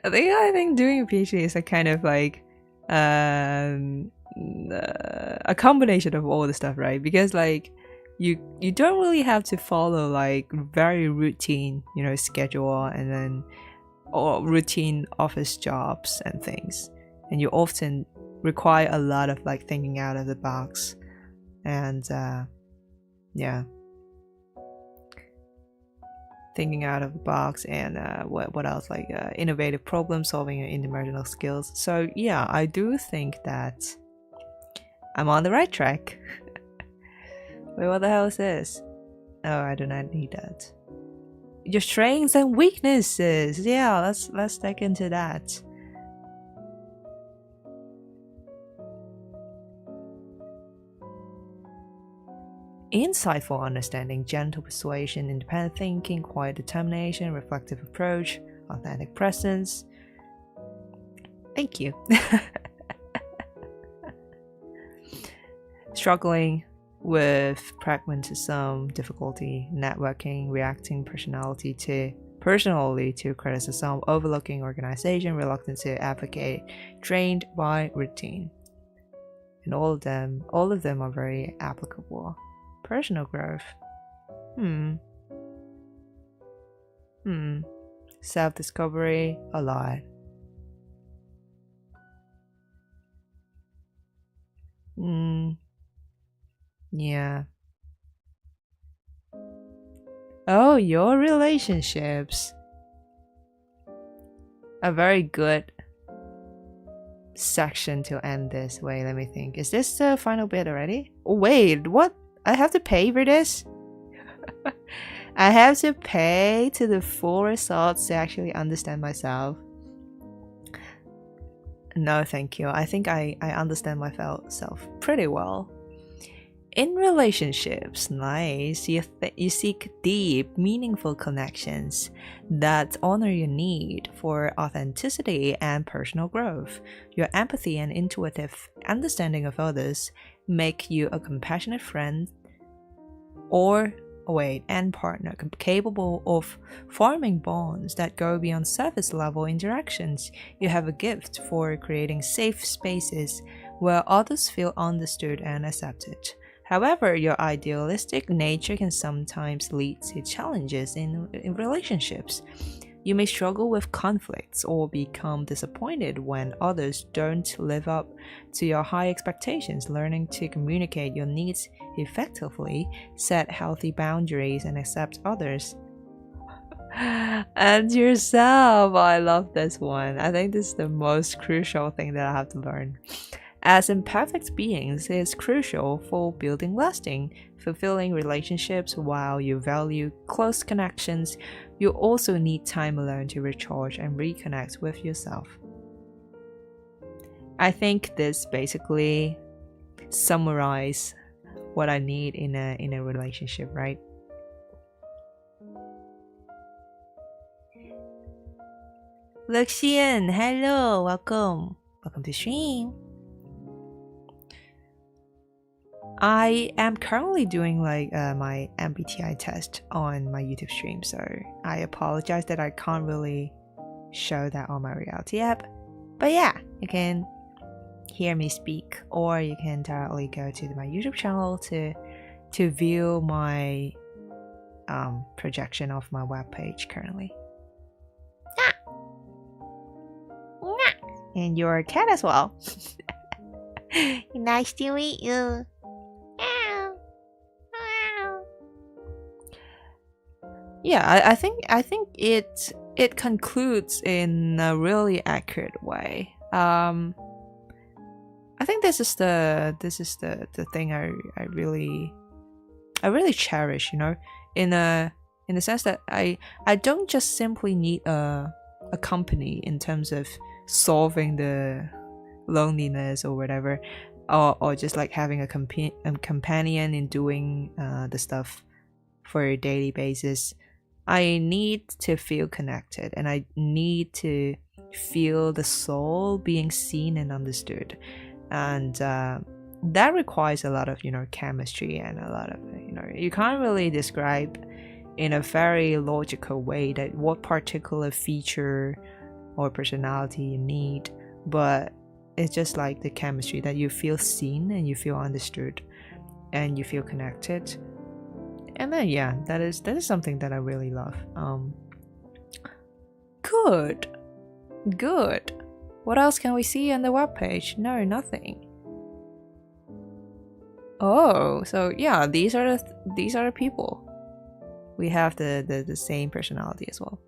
I think doing a PhD is a kind of like a combination of all the stuff, right? Because like you don't really have to follow like very routine, schedule and then or routine office jobs and things, and you often require a lot of like thinking out of the box and thinking out of the box and what else, like innovative problem solving and interpersonal skills. So yeah, I do think that I'm on the right track. Wait, what the hell is this? Oh, I do not need that. Your strengths and weaknesses. Yeah, let's dig into that. Insightful understanding, gentle persuasion, independent thinking, quiet determination, reflective approach, authentic presence. Thank you. Struggling with pragmatism, difficulty, networking, reacting personally to criticism, overlooking organization, reluctant to advocate, drained by routine. And all of them are very applicable. Personal growth. Self-discovery, a lot. Yeah. Oh, your relationships. A very good section to end this. Wait, let me think. Is this the final bit already? Oh, wait, what? I have to pay for this? I have to pay to the full results to actually understand myself. No, thank you. I think I understand myself pretty well. In relationships, nice, you seek deep, meaningful connections that honor your need for authenticity and personal growth. Your empathy and intuitive understanding of others make you a compassionate friend and partner capable of forming bonds that go beyond surface level interactions. You have a gift for creating safe spaces where others feel understood and accepted. However, your idealistic nature can sometimes lead to challenges in relationships. You may struggle with conflicts or become disappointed when others don't live up to your high expectations. Learning to communicate your needs effectively, set healthy boundaries, and accept others and yourself. I love this one. I think this is the most crucial thing that I have to learn. As imperfect beings, it is crucial for building lasting, fulfilling relationships. While you value close connections, you also need time alone to recharge and reconnect with yourself. I think this basically summarizes what I need in a relationship, right? Luxian, hello, welcome to stream. I am currently doing like my MBTI test on my YouTube stream, so I apologize that I can't really show that on my reality app. But yeah, you can hear me speak, or you can directly go to my YouTube channel to view my projection of my webpage currently. And your cat as well. Nice to meet you. Yeah, I think it concludes in a really accurate way. I think this is the thing I really cherish, in a in the sense that I don't just simply need a company in terms of solving the loneliness or whatever, or just like having a companion in doing the stuff for a daily basis. I need to feel connected, and I need to feel the soul being seen and understood, and that requires a lot of chemistry, and a lot of you can't really describe in a very logical way that what particular feature or personality you need, but it's just like the chemistry that you feel seen and you feel understood and you feel connected. And then yeah, that is something that I really love. Good. What else can we see on the webpage? No, nothing. Oh, so yeah, these are the people. We have the same personality as well.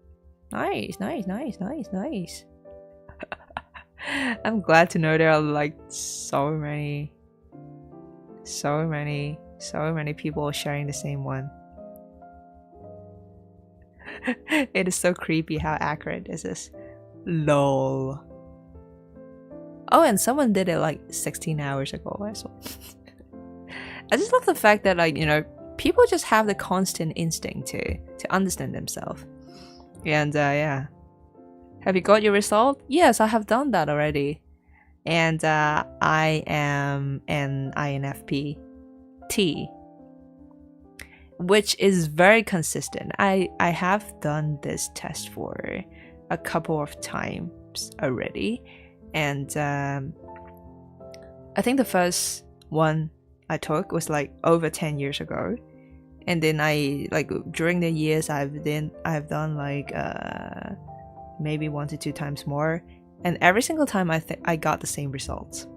Nice. I'm glad to know there are like so many people sharing the same one. It is so creepy how accurate this is. Lol. Oh, and someone did it like 16 hours ago as well. I just love the fact that people just have the constant instinct to understand themselves. And yeah. Have you got your result? Yes, I have done that already. And I am an INFP T, which is very consistent. I have done this test for a couple of times already. And I think the first one I took was like over 10 years ago. And then during the years I've done like maybe 1 to 2 times more, and every single time I got the same results.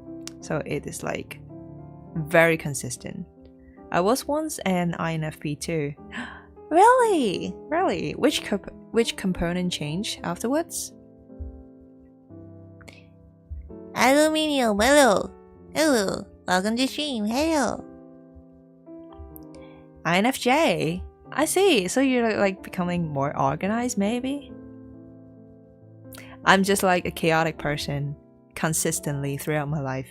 So it is like very consistent. I was once an INFP too. Really? Which component changed afterwards? Aluminium, hello. Welcome to stream, hello. INFJ. I see. So you're like becoming more organized, maybe? I'm just like a chaotic person consistently throughout my life.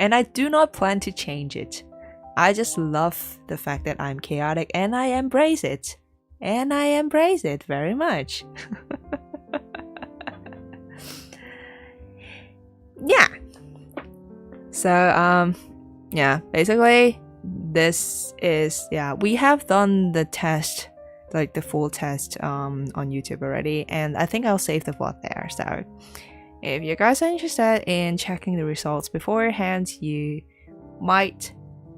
And I do not plan to change it. I just love the fact that I'm chaotic, and I embrace it. And I embrace it very much. Yeah. So, yeah, basically, this is, we have done the test, like the full test on YouTube already, and I think I'll save the VOD there. So if you guys are interested in checking the results beforehand, you might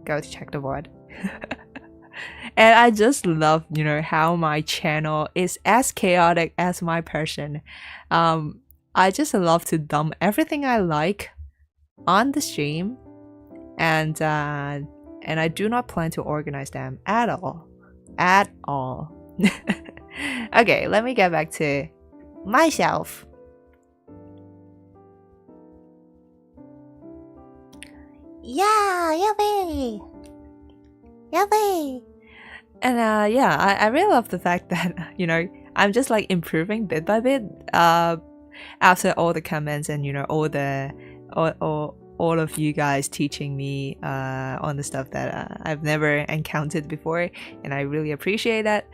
go to check the VOD. And I just love how my channel is as chaotic as my person. I just love to dump everything I like on the stream, and I do not plan to organize them at all. Okay, let me get back to myself. Yeah, yippee! And I really love the fact that I'm just like improving bit by bit after all the comments and all of you guys teaching me on the stuff that I've never encountered before, and I really appreciate that.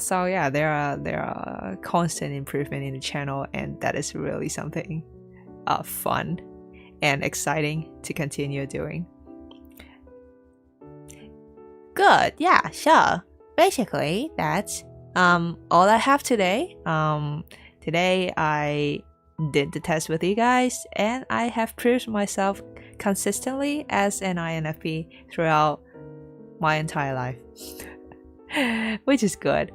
So yeah, there are constant improvement in the channel, and that is really something fun and exciting to continue doing. Good, yeah, sure. Basically, that's all I have today. Today I did the test with you guys, and I have proved myself consistently as an INFP throughout my entire life. which is good.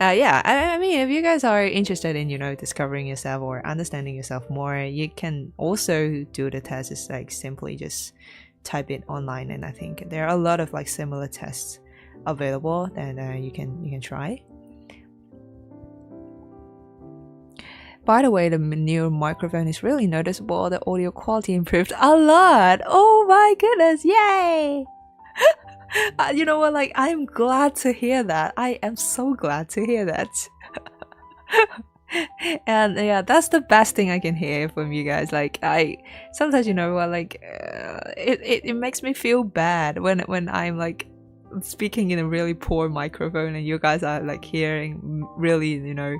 Yeah, I mean, if you guys are interested in discovering yourself or understanding yourself more, you can also do the test. It's like simply just type it online, and I think there are a lot of like similar tests available that you can try. By the way, the new microphone is really noticeable. The audio quality improved a lot. Oh my goodness, yay! You know what? Like, I'm glad to hear that. I am so glad to hear that. And yeah, that's the best thing I can hear from you guys. Like, I sometimes, you know what, like, it makes me feel bad when I'm like speaking in a really poor microphone and you guys are like hearing really, you know,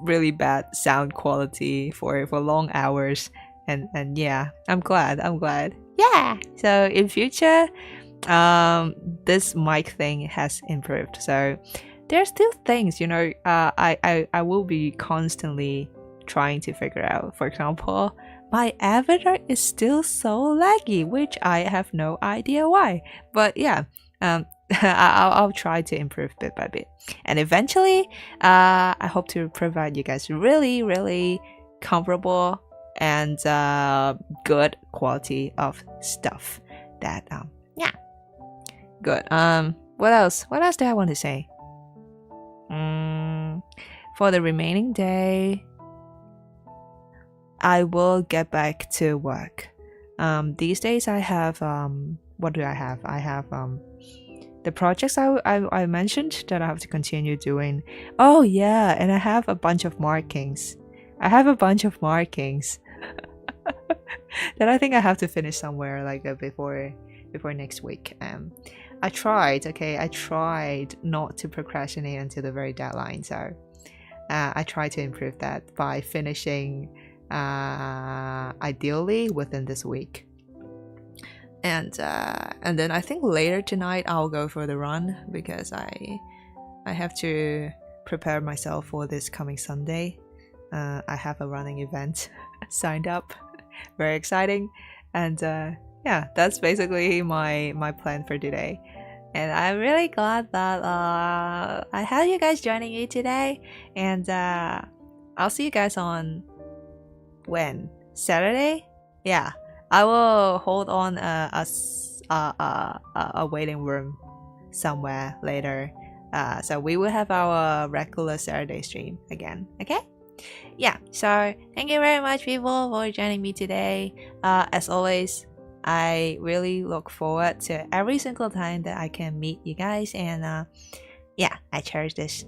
really bad sound quality for long hours. And yeah, I'm glad. Yeah. So in future, this mic thing has improved. So there's still things, you know, I will be constantly trying to figure out. For example, my avatar is still so laggy, which I have no idea why. But yeah, I'll try to improve bit by bit. And eventually, I hope to provide you guys really, really comfortable and good quality of stuff. That yeah, good. What else? What else do I want to say? For the remaining day, I will get back to work. These days I have what do I have? I have the projects I mentioned that I have to continue doing. Oh yeah, and I have a bunch of markings. That I think I have to finish somewhere like before next week. I tried not to procrastinate until the very deadline. So I try to improve that by finishing ideally within this week. And then I think later tonight I'll go for the run because I have to prepare myself for this coming Sunday. I have a running event signed up. Very exciting. And yeah, that's basically my plan for today. And I'm really glad that I have you guys joining me today. And I'll see you guys on when? Saturday? Yeah, I will hold on a waiting room somewhere later. So we will have our regular Saturday stream again. Okay? Yeah, so thank you very much, people, for joining me today. As always, I really look forward to every single time that I can meet you guys. And yeah, I cherish this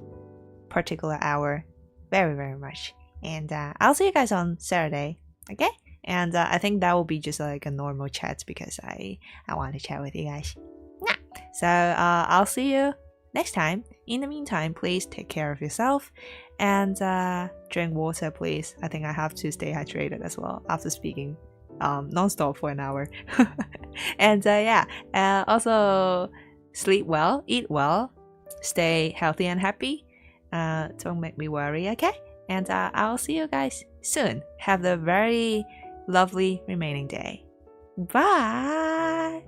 particular hour very, very much. And I'll see you guys on Saturday. Okay? And I think that will be just like a normal chat because I want to chat with you guys. Yeah. So I'll see you next time. In the meantime, please take care of yourself and drink water, please. I think I have to stay hydrated as well after speaking non-stop for an hour. And yeah, also sleep well, eat well, stay healthy and happy. Don't make me worry, okay? And I'll see you guys soon. Have a very lovely remaining day. Bye.